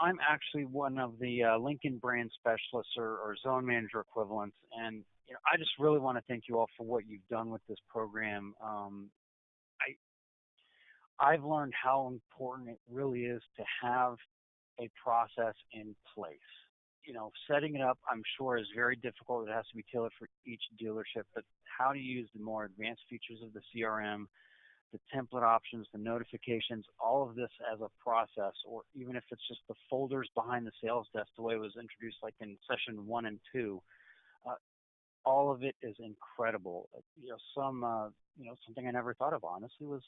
I'm actually one of the Lincoln brand specialists or zone manager equivalents, and I just really want to thank you all for what you've done with this program. I've learned how important it really is to have a process in place. Setting it up, I'm sure, is very difficult. It has to be tailored for each dealership, but how to use the more advanced features of the CRM, the template options, the notifications, all of this as a process, or even if it's just the folders behind the sales desk, the way it was introduced like in session 1 and 2, all of it is incredible. Something I never thought of, honestly, was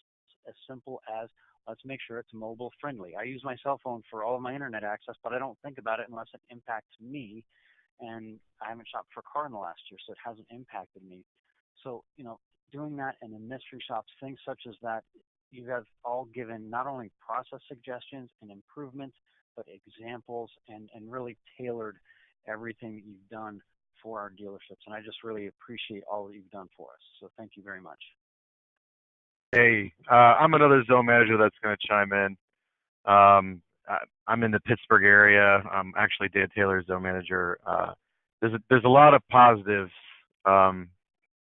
as simple as let's make sure it's mobile friendly. I use my cell phone for all of my internet access, but I don't think about it unless it impacts me. And I haven't shopped for a car in the last year, so it hasn't impacted me. So, doing that and in mystery shops, things such as that, you have all given not only process suggestions and improvements, but examples and really tailored everything that you've done for our dealerships. And I just really appreciate all that you've done for us. So thank you very much. Hey, I'm another zone manager that's going to chime in. I'm in the Pittsburgh area. I'm actually Dan Taylor's zone manager. There's a lot of positives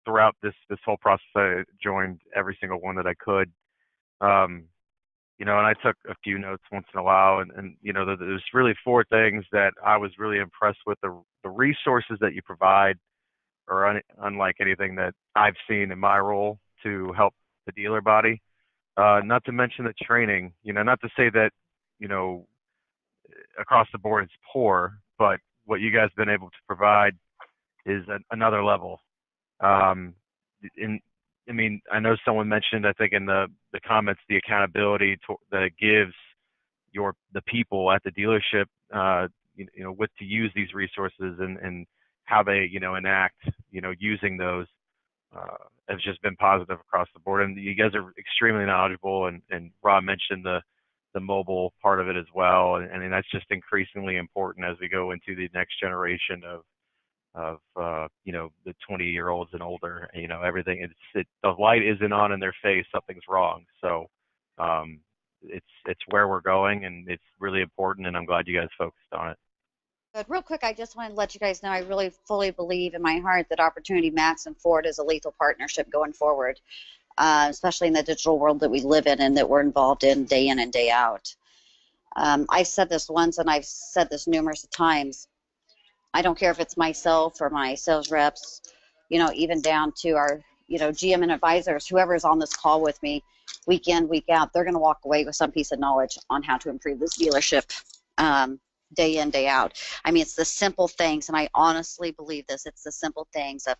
throughout this whole process. I joined every single one that I could, and I took a few notes once in a while. And there's really 4 things that I was really impressed with. The resources that you provide are unlike anything that I've seen in my role to help the dealer body. Not to mention the training. Not to say that across the board it's poor, but what you guys have been able to provide is another level. I know someone mentioned, I think in the comments, the accountability that it gives the people at the dealership, what to use these resources and how they, enact, using those, has just been positive across the board. And you guys are extremely knowledgeable, and Rob mentioned the mobile part of it as well. And that's just increasingly important as we go into the next generation of the 20-year-olds and older. Everything, the light isn't on in their face, something's wrong. So it's where we're going, and it's really important, and I'm glad you guys focused on it. But real quick, I just want to let you guys know I really fully believe in my heart that Opportunity Max and Ford is a lethal partnership going forward, especially in the digital world that we live in and that we're involved in and day out. I've said this once, and I've said this numerous times. I don't care if it's myself or my sales reps, even down to our, GM and advisors, whoever is on this call with me, week in, week out, they're going to walk away with some piece of knowledge on how to improve this dealership day in, day out. It's the simple things, and I honestly believe this. It's the simple things of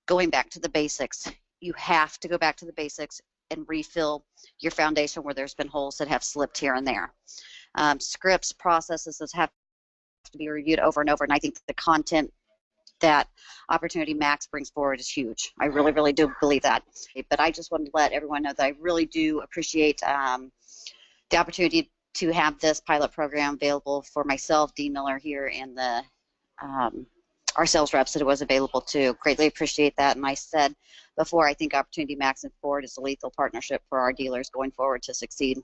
going back to the basics. You have to go back to the basics and refill your foundation where there's been holes that have slipped here and there. Scripts, processes that have to be reviewed over and over, and I think the content that Opportunity Max brings forward is huge. I really, really do believe that. But I just want to let everyone know that I really do appreciate the opportunity to have this pilot program available for myself, Dee Miller here, and our sales reps that it was available to. Greatly appreciate that. And I said before, I think Opportunity Max and Ford is a lethal partnership for our dealers going forward to succeed.